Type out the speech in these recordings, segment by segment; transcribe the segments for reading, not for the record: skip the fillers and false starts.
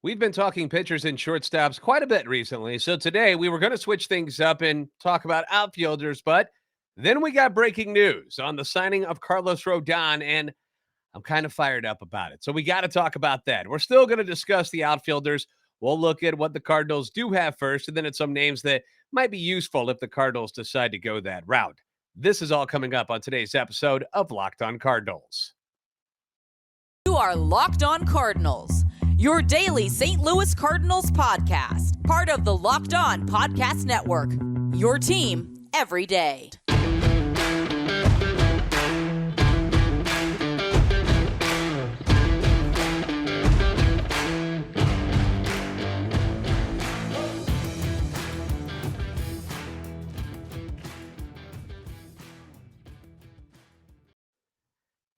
We've been talking pitchers and shortstops quite a bit recently. So today we were going to switch things up and talk about outfielders, but then we got breaking news on the signing of Carlos Rodon, and I'm kind of fired up about it. So we got to talk about that. We're still going to discuss the outfielders. We'll look at what the Cardinals do have first, and then at some names that might be useful if the Cardinals decide to go that route. This is all coming up on today's episode of Locked On Cardinals. You are Locked On Cardinals, your daily St. Louis Cardinals podcast, part of the Locked On Podcast Network, your team every day.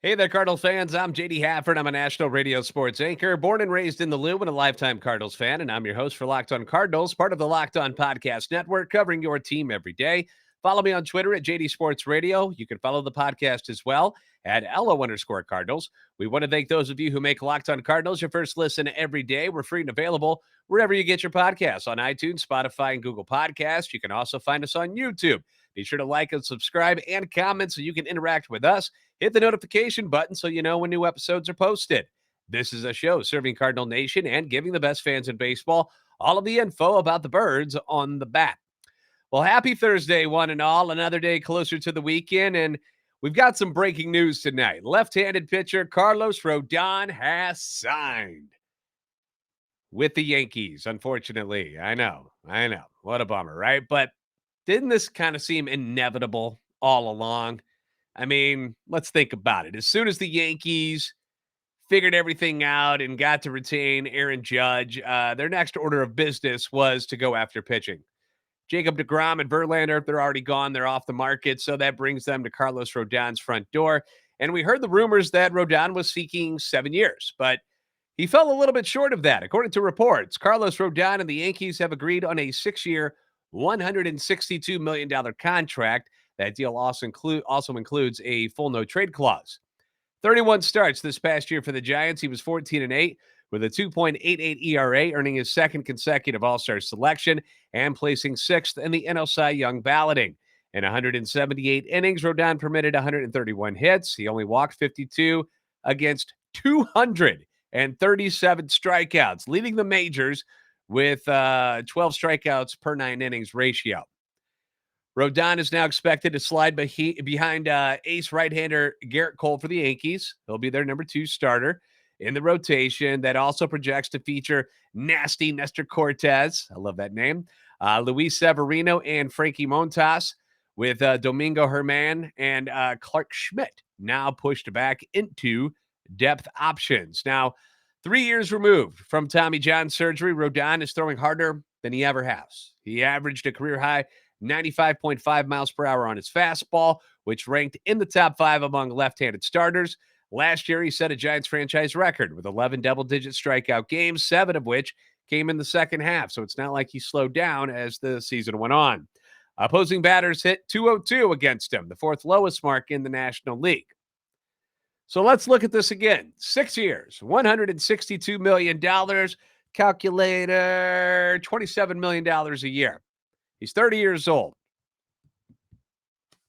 Hey there, Cardinals fans. I'm JD Hafford. I'm a national radio sports anchor, born and raised in the Lou and a lifetime Cardinals fan, and I'm your host for Locked On Cardinals, part of the Locked On Podcast Network, covering your team every day. Follow me on Twitter at JD Sports Radio. You can follow the podcast as well at LO_Cardinals. We want to thank those of you who make Locked On Cardinals your first listen every day. We're free and available wherever you get your podcasts, on iTunes, Spotify, and Google Podcasts. You can also find us on YouTube. Be sure to like and subscribe and comment so you can interact with us. Hit the notification button so you know when new episodes are posted. This is a show serving Cardinal Nation and giving the best fans in baseball all of the info about the birds on the bat. Well, happy Thursday, one and all. Another day closer to the weekend, and we've got some breaking news tonight. Left-handed pitcher Carlos Rodon has signed with the Yankees, unfortunately. I know. What a bummer, right? But didn't this kind of seem inevitable all along? I mean, let's think about it. As soon as the Yankees figured everything out and got to retain Aaron Judge, their next order of business was to go after pitching. Jacob deGrom and Verlander, they're already gone. They're off the market, so that brings them to Carlos Rodon's front door. And we heard the rumors that Rodon was seeking 7 years, but he fell a little bit short of that. According to reports, Carlos Rodon and the Yankees have agreed on a 6-year, $162 million contract. That deal also includes a full no-trade clause. 31 starts this past year for the Giants. He was 14-8 with a 2.88 ERA, earning his second consecutive All-Star selection and placing sixth in the NL Cy Young balloting. In 178 innings, Rodon permitted 131 hits. He only walked 52 against 237 strikeouts, leading the majors with 12 strikeouts per 9 innings ratio. Rodon is now expected to slide behind ace right-hander Garrett Cole for the Yankees. He'll be their number 2 starter in the rotation. That also projects to feature nasty Nestor Cortez. I love that name. Luis Severino and Frankie Montas, with Domingo Germán and Clark Schmidt now pushed back into depth options. Now, 3 years removed from Tommy John surgery, Rodon is throwing harder than he ever has. He averaged a career-high 95.5 miles per hour on his fastball, which ranked in the top 5 among left-handed starters. Last year, he set a Giants franchise record with 11 double-digit strikeout games, 7 of which came in the second half. So it's not like he slowed down as the season went on. Opposing batters hit .202 against him, the 4th lowest mark in the National League. So let's look at this again. 6 years, $162 million. Calculator, $27 million a year. He's 30 years old.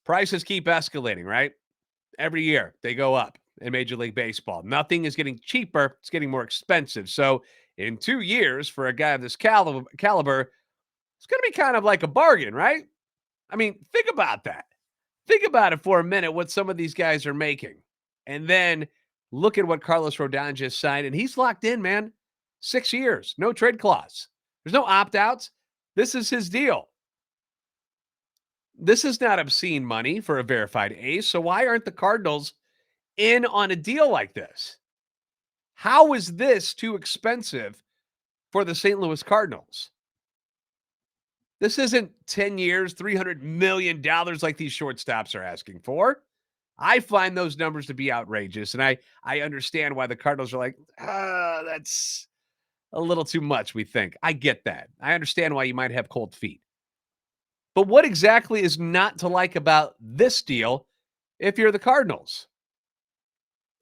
Prices keep escalating, right? Every year they go up in Major League Baseball. Nothing is getting cheaper. It's getting more expensive. So in 2 years, for a guy of this caliber, it's going to be kind of like a bargain, right? I mean, think about that. Think about it for a minute, what some of these guys are making. And then look at what Carlos Rodon just signed. And he's locked in, man. 6 years. No trade clause. There's no opt-outs. This is his deal. This is not obscene money for a verified ace. So why aren't the Cardinals in on a deal like this? How is this too expensive for the St. Louis Cardinals? This isn't 10 years, $300 million like these shortstops are asking for. I find those numbers to be outrageous, and I understand why the Cardinals are like, that's a little too much, we think. I get that. I understand why you might have cold feet. But what exactly is not to like about this deal if you're the Cardinals?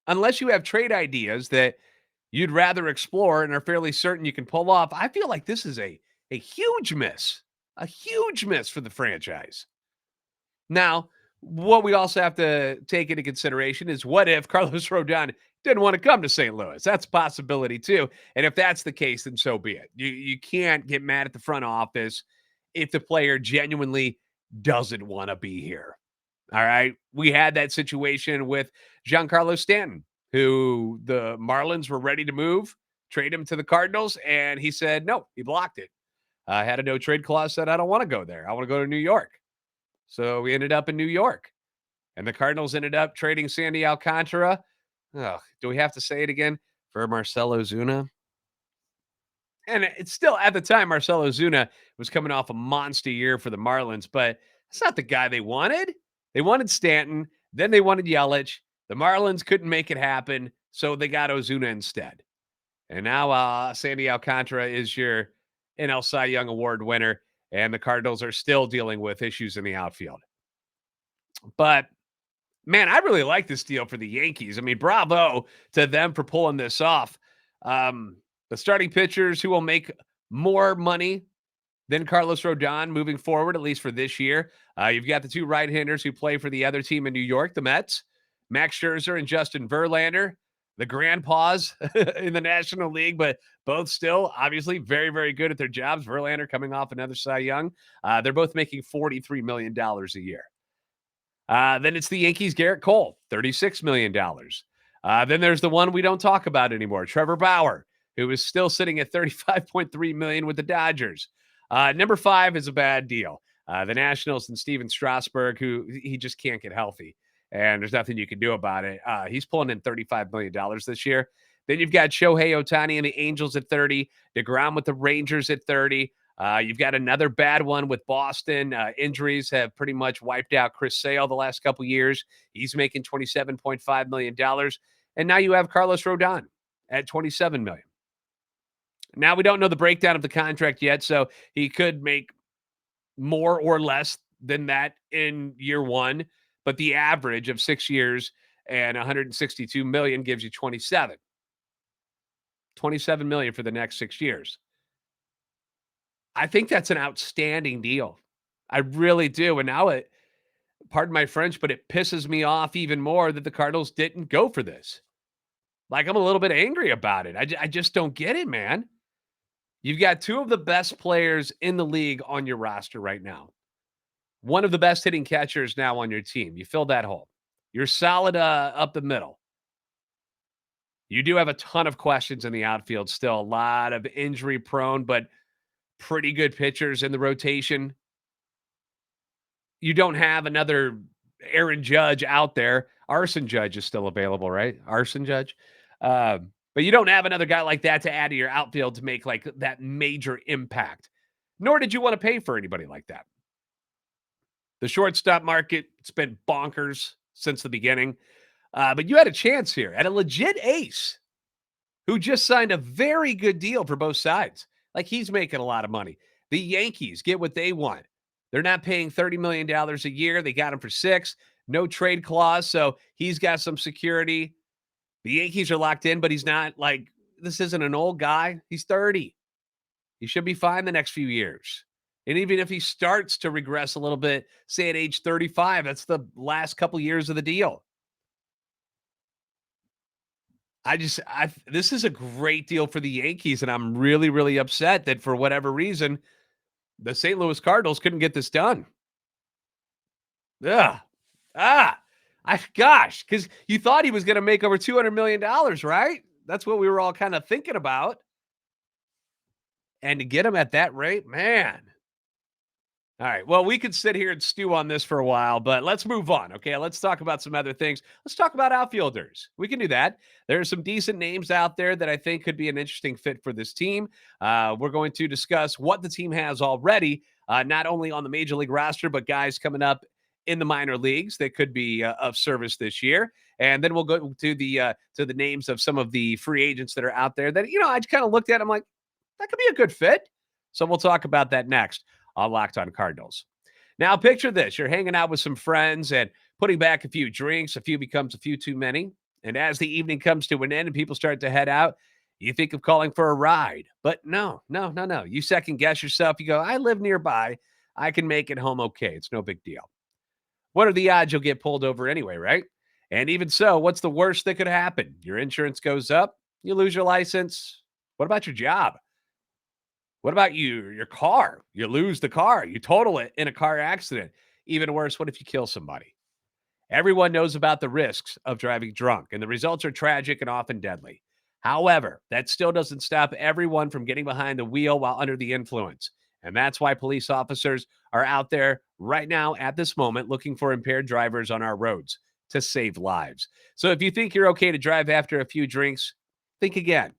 Unless you have trade ideas that you'd rather explore and are fairly certain you can pull off. I feel like this is a huge miss for the franchise. Now, what we also have to take into consideration is what if Carlos Rodon didn't want to come to St. Louis? That's a possibility too. And if that's the case, then so be it. You can't get mad at the front office if the player genuinely doesn't want to be here. All right. We had that situation with Giancarlo Stanton, who the Marlins were ready to move, trade him to the Cardinals, and he said no, he blocked it. Had a no trade clause, said, I don't want to go there. I want to go to New York. So we ended up in New York. And the Cardinals ended up trading Sandy Alcantara. Oh, do we have to say it again? For Marcell Ozuna. And it's still, at the time, Marcell Ozuna was coming off a monster year for the Marlins, but it's not the guy they wanted. They wanted Stanton. Then they wanted Yelich. The Marlins couldn't make it happen, so they got Ozuna instead. And now Sandy Alcantara is your NL Cy Young Award winner, and the Cardinals are still dealing with issues in the outfield. But, man, I really like this deal for the Yankees. I mean, bravo to them for pulling this off. The starting pitchers who will make more money than Carlos Rodon moving forward, at least for this year. You've got the two right-handers who play for the other team in New York, the Mets, Max Scherzer and Justin Verlander, the grandpas in the National League, but both still obviously very, very good at their jobs. Verlander coming off another Cy Young. They're both making $43 million a year. Then it's the Yankees' Garrett Cole, $36 million. Then there's the one we don't talk about anymore, Trevor Bauer, who is still sitting at $35.3 million with the Dodgers. Number 5 is a bad deal. The Nationals and Steven Strasburg, who he just can't get healthy, and there's nothing you can do about it. He's pulling in $35 million this year. Then you've got Shohei Ohtani and the Angels at 30, DeGrom with the Rangers at 30. You've got another bad one with Boston. Injuries have pretty much wiped out Chris Sale the last couple years. He's making $27.5 million. And now you have Carlos Rodon at $27 million. Now, we don't know the breakdown of the contract yet, so he could make more or less than that in year one, but the average of 6 years and $162 million gives you 27. $27 million for the next 6 years. I think that's an outstanding deal. I really do. And now pardon my French, but it pisses me off even more that the Cardinals didn't go for this. Like, I'm a little bit angry about it. I just don't get it, man. You've got two of the best players in the league on your roster right now. One of the best hitting catchers now on your team. You filled that hole. You're solid up the middle. You do have a ton of questions in the outfield still. A lot of injury prone, but pretty good pitchers in the rotation. You don't have another Aaron Judge out there. Arson Judge is still available, right? Arson Judge. But you don't have another guy like that to add to your outfield to make like that major impact. Nor did you want to pay for anybody like that. The shortstop market, it's been bonkers since the beginning. But you had a chance here at a legit ace who just signed a very good deal for both sides. Like, he's making a lot of money. The Yankees get what they want. They're not paying $30 million a year. They got him for $6 million. No trade clause, so he's got some security. The Yankees are locked in, but he's not like, this isn't an old guy. He's 30. He should be fine the next few years. And even if he starts to regress a little bit, say at age 35, that's the last couple years of the deal. This is a great deal for the Yankees, and I'm really, really upset that for whatever reason, the St. Louis Cardinals couldn't get this done. Ugh. Because you thought he was going to make over $200 million, right? That's what we were all kind of thinking about. And to get him at that rate, man. All right, well, we could sit here and stew on this for a while, but let's move on, okay? Let's talk about some other things. Let's talk about outfielders. We can do that. There are some decent names out there that I think could be an interesting fit for this team. We're going to discuss what the team has already, not only on the Major League roster, but guys coming up in the minor leagues that could be of service this year. And then we'll go to the names of some of the free agents that are out there that, I kind of looked at. I'm like, that could be a good fit. So we'll talk about that next on Locked On Cardinals. Now, picture this. You're hanging out with some friends and putting back a few drinks. A few becomes a few too many. And as the evening comes to an end and people start to head out, You think of calling for a ride, but no. You second guess yourself. You go, I live nearby. I can make it home okay. It's no big deal. What are the odds you'll get pulled over anyway, right? And even so, what's the worst that could happen? Your insurance goes up, you lose your license. What about your job? What about your car? You lose the car, you total it in a car accident. Even worse, what if you kill somebody? Everyone knows about the risks of driving drunk, and the results are tragic and often deadly. However, that still doesn't stop everyone from getting behind the wheel while under the influence. And that's why police officers are out there right now at this moment looking for impaired drivers on our roads to save lives. So if you think you're okay to drive after a few drinks, think again,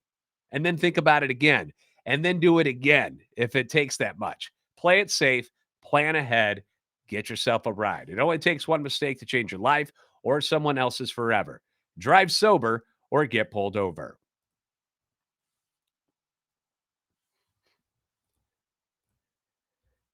and then think about it again, and then do it again if it takes that much. Play it safe, plan ahead, get yourself a ride. It only takes one mistake to change your life or someone else's forever. Drive sober or get pulled over.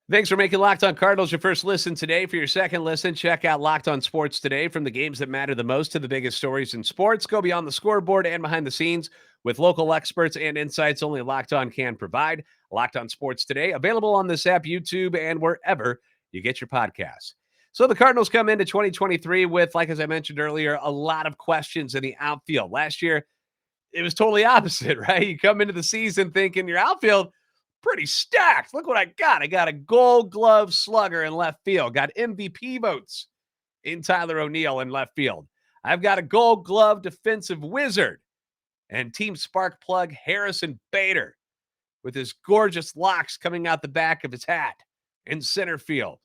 Thanks for making Locked On Cardinals your first listen today. For your second listen, check out Locked On Sports Today. From the games that matter the most to the biggest stories in sports, go beyond the scoreboard and behind the scenes with local experts and insights only Locked On can provide. Locked On Sports Today, available on this app, YouTube, and wherever you get your podcasts. So the Cardinals come into 2023 with, like as I mentioned earlier, a lot of questions in the outfield. Last year, it was totally opposite, right? You come into the season thinking your outfield pretty stacked. Look what I got. I got a Gold Glove slugger in left field. Got MVP votes in Tyler O'Neill in left field. I've got a Gold Glove defensive wizard and team spark plug Harrison Bader with his gorgeous locks coming out the back of his hat in center field.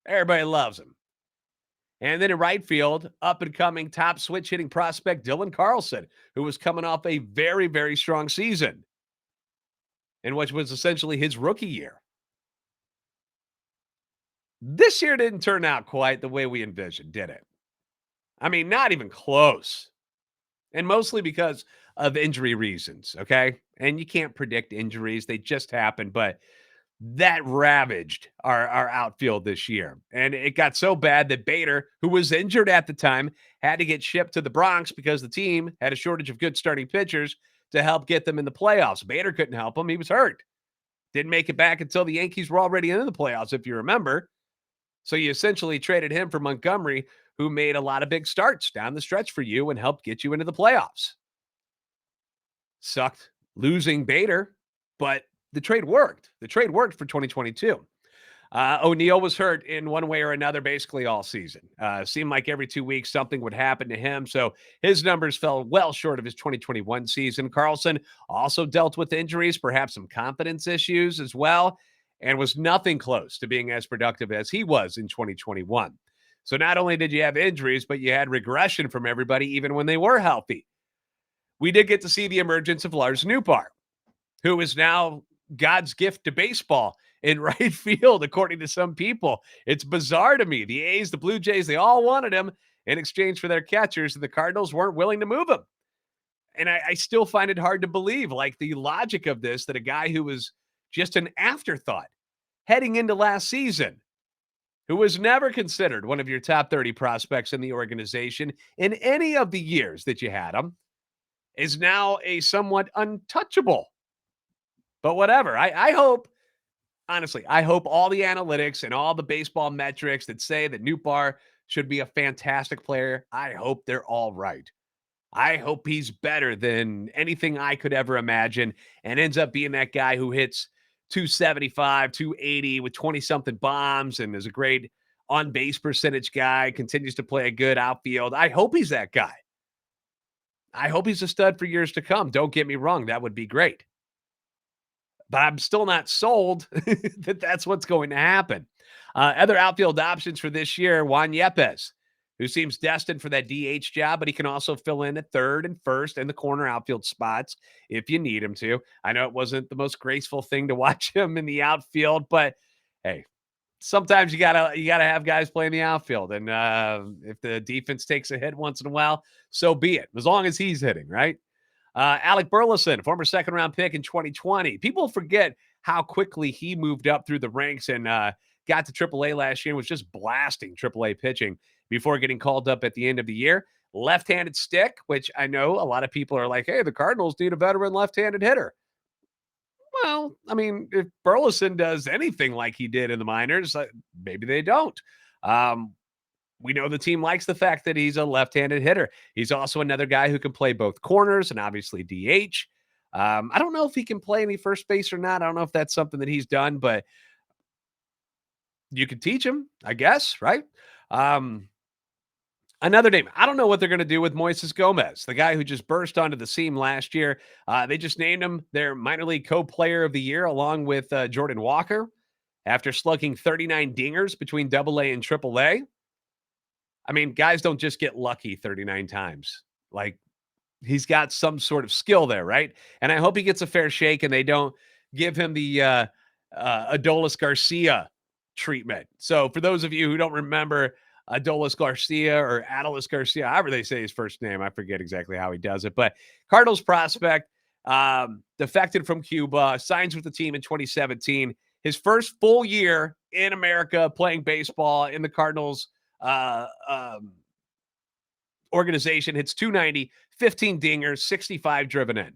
Everybody loves him. And then in right field, up-and-coming top switch hitting prospect Dylan Carlson, who was coming off a very, very strong season, in which was essentially his rookie year. This year didn't turn out quite the way we envisioned, did it? I mean, not even close. And mostly because of injury reasons, okay? And you can't predict injuries. They just happen, but that ravaged our outfield this year. And it got so bad that Bader, who was injured at the time, had to get shipped to the Bronx because the team had a shortage of good starting pitchers to help get them in the playoffs. Bader couldn't help him. He was hurt. Didn't make it back until the Yankees were already in the playoffs, if you remember. So you essentially traded him for Montgomery, who made a lot of big starts down the stretch for you and helped get you into the playoffs. Sucked losing Bader, but the trade worked. The trade worked for 2022. O'Neill was hurt in one way or another basically all season. Seemed like every 2 weeks something would happen to him, so his numbers fell well short of his 2021 season. Carlson also dealt with injuries, perhaps some confidence issues as well, and was nothing close to being as productive as he was in 2021. So not only did you have injuries, but you had regression from everybody even when they were healthy. We did get to see the emergence of Lars Nootbar, who is now God's gift to baseball in right field, according to some people. It's bizarre to me. The A's, the Blue Jays, they all wanted him in exchange for their catchers, and the Cardinals weren't willing to move him. And I still find it hard to believe, like the logic of this, that a guy who was just an afterthought heading into last season, who was never considered one of your top 30 prospects in the organization in any of the years that you had him, is now a somewhat untouchable. But whatever. I hope, honestly, I hope all the analytics and all the baseball metrics that say that Nootbar should be a fantastic player, I hope they're all right. I hope he's better than anything I could ever imagine and ends up being that guy who hits 275, 280 with 20-something bombs and is a great on-base percentage guy, continues to play a good outfield. I hope he's that guy. I hope he's a stud for years to come. Don't get me wrong. That would be great. But I'm still not sold that that's what's going to happen. Other outfield options for this year, Juan Yepez, who seems destined for that DH job, but he can also fill in at third and first and the corner outfield spots if you need him to. I know it wasn't the most graceful thing to watch him in the outfield, but hey, sometimes you gotta have guys play in the outfield. And if the defense takes a hit once in a while, so be it, as long as he's hitting, right? Alec Burleson, former second-round pick in 2020. People forget how quickly he moved up through the ranks and got to AAA last year and was just blasting AAA pitching before getting called up at the end of the year. left-handed stick, which I know a lot of people are like, hey, the Cardinals need a veteran left-handed hitter. Well, I mean, if Burleson does anything like he did in the minors, maybe they don't. Um, we know the team likes the fact that he's a left-handed hitter. He's also another guy who can play both corners and obviously DH. I don't know if he can play any first base or not. I don't know if that's something that he's done, but you could teach him, I guess, right? Another name. I don't know what they're going to do with Moises Gomez, the guy who just burst onto the scene last year. They just named him their minor league co-player of the year along with Jordan Walker after slugging 39 dingers between AA and AAA. I mean, guys don't just get lucky 39 times. Like, he's got some sort of skill there, right? And I hope he gets a fair shake and they don't give him the Adolis Garcia treatment. So for those of you who don't remember Adolis Garcia or Adolis Garcia, however they say his first name, I forget exactly how he does it, but Cardinals prospect, defected from Cuba, signs with the team in 2017. His first full year in America playing baseball in the Cardinals organization, hits 290, 15 dingers, 65 driven in,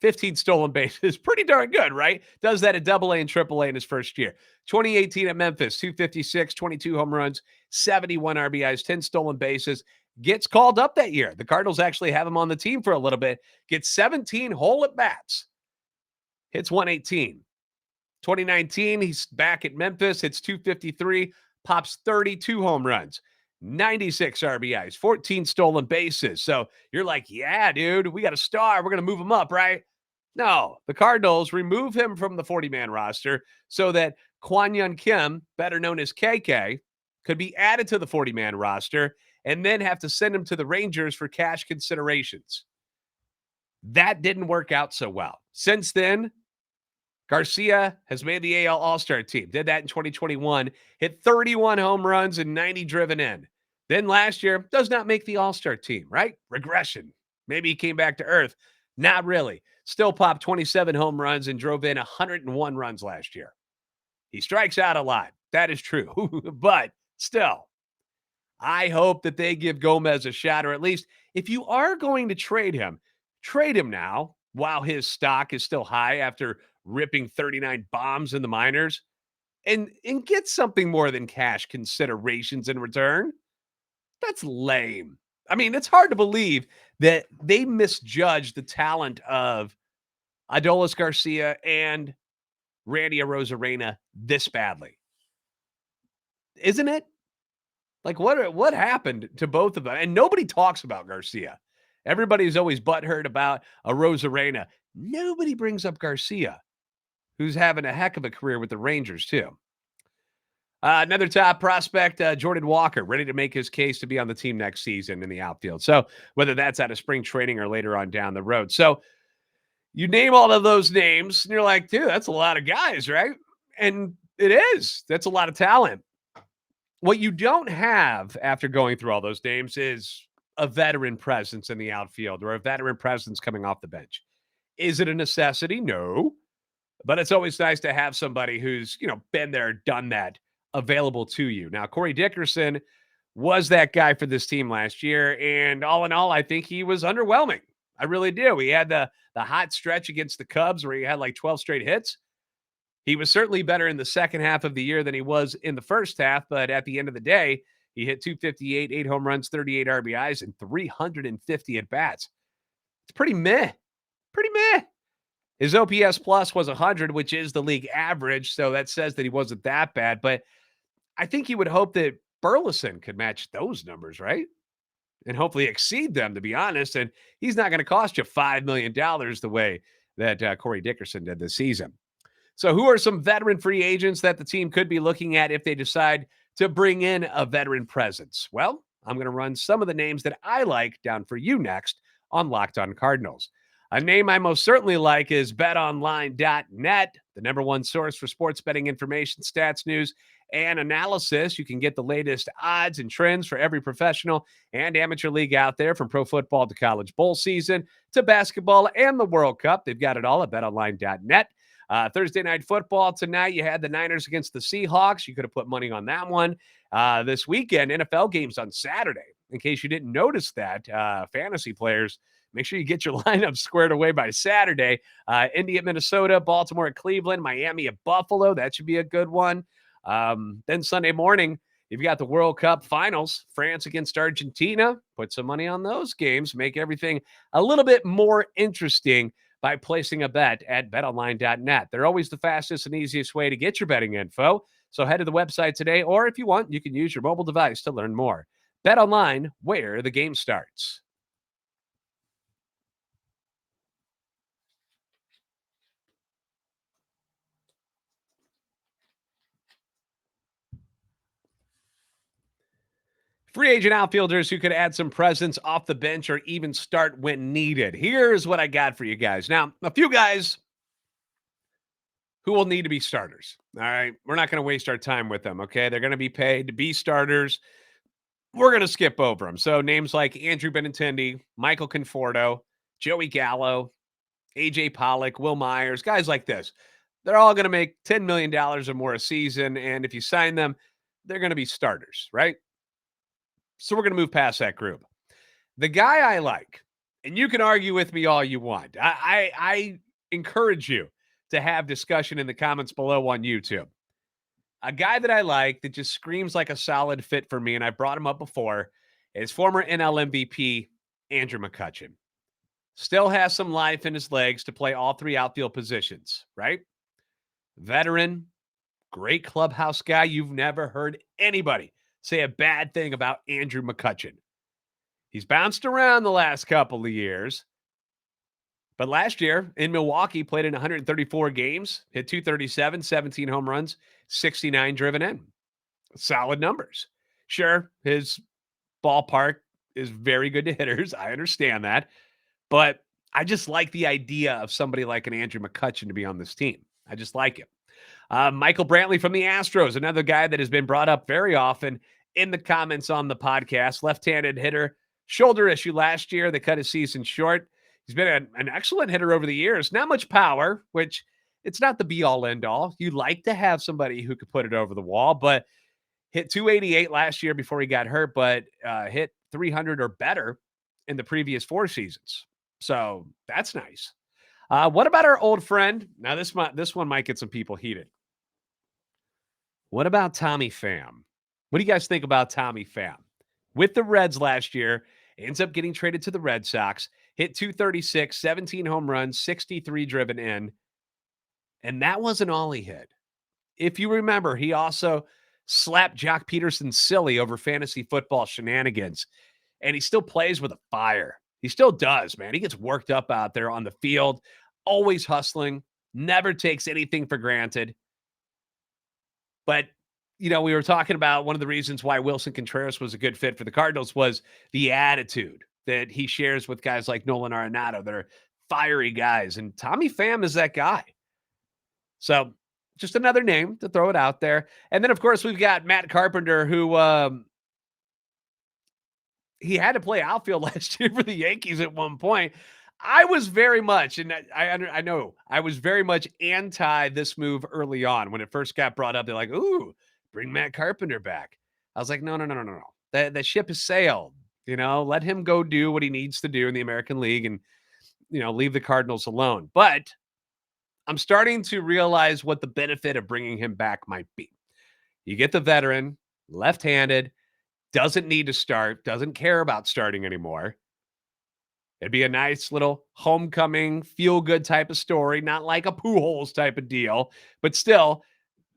15 stolen bases. Pretty darn good, right? Does that at AA and AAA in his first year. 2018 at Memphis, 256, 22 home runs, 71 RBIs, 10 stolen bases. Gets called up that year. The Cardinals actually have him on the team for a little bit. Gets 17 whole at bats. Hits 118. 2019, he's back at Memphis, hits 253, pops 32 home runs, 96 RBIs, 14 stolen bases. So you're like, yeah, dude, we got a star. We're going to move him up, right? No, the Cardinals remove him from the 40-man roster so that Kwon Kim, better known as KK, could be added to the 40-man roster and then have to send him to the Rangers for cash considerations. That didn't work out so well. Since then, Garcia has made the AL All-Star team. Did that in 2021. Hit 31 home runs and 90 driven in. Then last year, does not make the All-Star team, right? Regression. Maybe he came back to earth. Not really. Still popped 27 home runs and drove in 101 runs last year. He strikes out a lot. That is true. But still, I hope that they give Gomez a shot, or at least if you are going to trade him now while his stock is still high after ripping 39 bombs in the minors, and get something more than cash considerations in return. That's lame. I mean, it's hard to believe that they misjudged the talent of Adolis Garcia and Randy Arozarena this badly. Isn't it? Like, what happened to both of them? And nobody talks about Garcia. Everybody's always butthurt about Arozarena. Nobody brings up Garcia, who's having a heck of a career with the Rangers, too. Another top prospect, Jordan Walker, ready to make his case to be on the team next season in the outfield. So whether that's out of spring training or later on down the road. So you name all of those names, and you're like, dude, that's a lot of guys, right? And it is. That's a lot of talent. What you don't have after going through all those names is a veteran presence in the outfield or a veteran presence coming off the bench. Is it a necessity? No. But it's always nice to have somebody who's, been there, done that, available to you. Now, Corey Dickerson was that guy for this team last year, and all in all, I think he was underwhelming. I really do. He had the hot stretch against the Cubs where he had like 12 straight hits. He was certainly better in the second half of the year than he was in the first half, but at the end of the day, he hit 258, 8 home runs, 38 RBIs, and 350 at-bats. It's pretty meh. Pretty meh. His OPS plus was 100, which is the league average, so that says that he wasn't that bad. But I think you would hope that Burleson could match those numbers, right? And hopefully exceed them, to be honest. And he's not going to cost you $5 million the way that Corey Dickerson did this season. So who are some veteran free agents that the team could be looking at if they decide to bring in a veteran presence? Well, I'm going to run some of the names that I like down for you next on Locked On Cardinals. A name I most certainly like is BetOnline.net, the number one source for sports betting information, stats, news, and analysis. You can get the latest odds and trends for every professional and amateur league out there, from pro football to college bowl season to basketball and the World Cup. They've got it all at BetOnline.net. Thursday night football tonight. You had the Niners against the Seahawks. You could have put money on that one. This weekend, NFL games on Saturday. in case you didn't notice that, fantasy players, make sure you get your lineup squared away by Saturday. Indy at Minnesota, Baltimore at Cleveland, Miami at Buffalo. That should be a good one. Then Sunday morning, you've got the World Cup finals, France against Argentina. Put some money on those games. Make everything a little bit more interesting by placing a bet at betonline.net. They're always the fastest and easiest way to get your betting info. So head to the website today, or if you want, you can use your mobile device to learn more. BetOnline, where the game starts. Free agent outfielders who could add some presence off the bench or even start when needed. Here's what I got for you guys. Now, a few guys who will need to be starters. All right. We're not going to waste our time with them. Okay. They're going to be paid to be starters. We're going to skip over them. So names like Andrew Benintendi, Michael Conforto, Joey Gallo, AJ Pollock, Will Myers, guys like this. They're all going to make $10 million or more a season. And if you sign them, they're going to be starters, right? So we're going to move past that group. The guy I like, and you can argue with me all you want. I encourage you to have discussion in the comments below on YouTube. A guy that I like that just screams like a solid fit for me, and I brought him up before, is former NL MVP Andrew McCutchen. Still has some life in his legs to play all three outfield positions, right? Veteran, great clubhouse guy. You've never heard anybody say a bad thing about Andrew McCutchen. He's bounced around the last couple of years. But last year in Milwaukee, played in 134 games, hit 237, 17 home runs, 69 driven in. Solid numbers. Sure, his ballpark is very good to hitters. I understand that. But I just like the idea of somebody like an Andrew McCutchen to be on this team. I just like it. Michael Brantley from the Astros, another guy that has been brought up very often in the comments on the podcast. Left-handed hitter, shoulder issue last year that cut his season short. He's been an excellent hitter over the years. Not much power, which it's not the be-all, end-all. You like to have somebody who could put it over the wall, but hit 288 last year before he got hurt, but hit 300 or better in the previous 4 seasons. So that's nice. What about our old friend? Now, this one might get some people heated. What about Tommy Pham? What do you guys think about Tommy Pham? With the Reds last year, ends up getting traded to the Red Sox, hit 236, 17 home runs, 63 driven in. And that wasn't all he hit. If you remember, he also slapped Jock Peterson silly over fantasy football shenanigans. And he still plays with a fire. He still does, man. He gets worked up out there on the field, always hustling, never takes anything for granted. But, you know, we were talking about one of the reasons why Wilson Contreras was a good fit for the Cardinals was the attitude that he shares with guys like Nolan Arenado. They're fiery guys, and Tommy Pham is that guy. So just another name to throw it out there. And then, of course, we've got Matt Carpenter, who he had to play outfield last year for the Yankees at one point. I was very much, and I know, I was very much anti this move early on. When it first got brought up, they're like, ooh, bring Matt Carpenter back. I was like, no. The ship has sailed. You know, let him go do what he needs to do in the American League and, you know, leave the Cardinals alone. But I'm starting to realize what the benefit of bringing him back might be. You get the veteran, left-handed, doesn't need to start, doesn't care about starting anymore. It'd be a nice little homecoming, feel-good type of story, not like a Pujols type of deal, but still,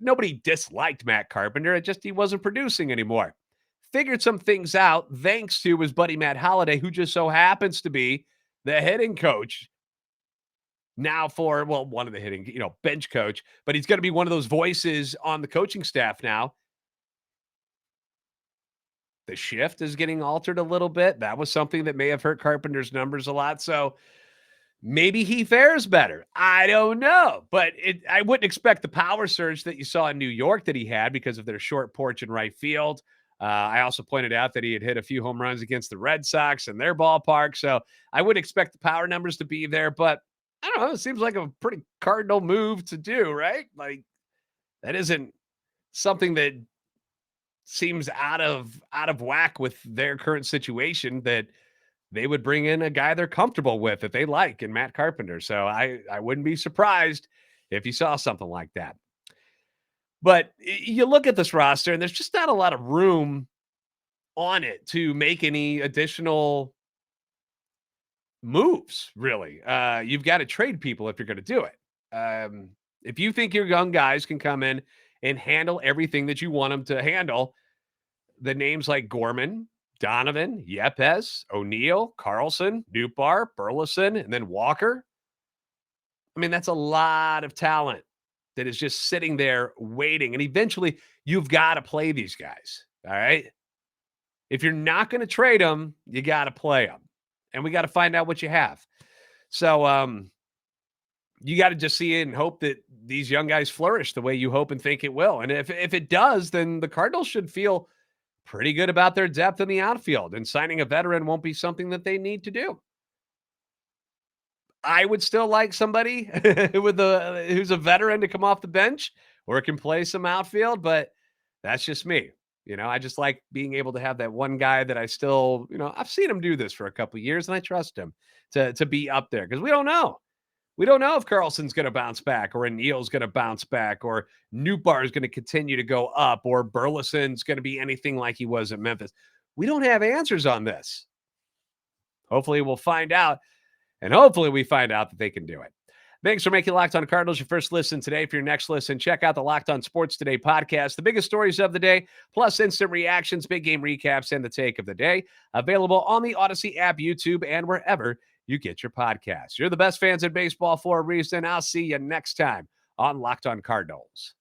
nobody disliked Matt Carpenter. It just he wasn't producing anymore. Figured some things out thanks to his buddy Matt Holliday, who just so happens to be the hitting coach now for, well, one of the hitting, you know, bench coach, but he's going to be one of those voices on the coaching staff now. The shift is getting altered a little bit. That was something that may have hurt Carpenter's numbers a lot. So maybe he fares better. I don't know. But I wouldn't expect the power surge that you saw in New York that he had because of their short porch in right field. I also pointed out that he had hit a few home runs against the Red Sox in their ballpark. So I would expect the power numbers to be there. But I don't know. It seems like a pretty Cardinal move to do, right? Like, that isn't something that seems out of whack with their current situation that they would bring in a guy they're comfortable with, that they like, in Matt Carpenter. So I wouldn't be surprised if you saw something like that. But you look at this roster, and there's just not a lot of room on it to make any additional moves, really. You've got to trade people if you're going to do it. If you think your young guys can come in and handle everything that you want them to handle, the names like Gorman, Donovan, Yepez, O'Neill, Carlson, Nootbar, Burleson, and then Walker. I mean, that's a lot of talent that is just sitting there waiting. And eventually, you've got to play these guys. All right. If you're not going to trade them, you got to play them. And we got to find out what you have. So, you got to just see it and hope that these young guys flourish the way you hope and think it will. And if it does, then the Cardinals should feel pretty good about their depth in the outfield, and signing a veteran won't be something that they need to do. I would still like somebody who's a veteran to come off the bench or can play some outfield, but that's just me. I just like being able to have that one guy that I still, I've seen him do this for a couple of years, and I trust him to be up there, because we don't know. We don't know if Carlson's going to bounce back, or O'Neill's going to bounce back, or Nootbar is going to continue to go up, or Burleson's going to be anything like he was at Memphis. We don't have answers on this. Hopefully we'll find out, and hopefully we find out that they can do it. Thanks for making Locked On Cardinals your first listen today. For your next listen, check out the Locked On Sports Today podcast, the biggest stories of the day, plus instant reactions, big game recaps, and the take of the day. Available on the Odyssey app, YouTube, and wherever you get your podcasts. You're the best fans in baseball for a reason. I'll see you next time on Locked On Cardinals.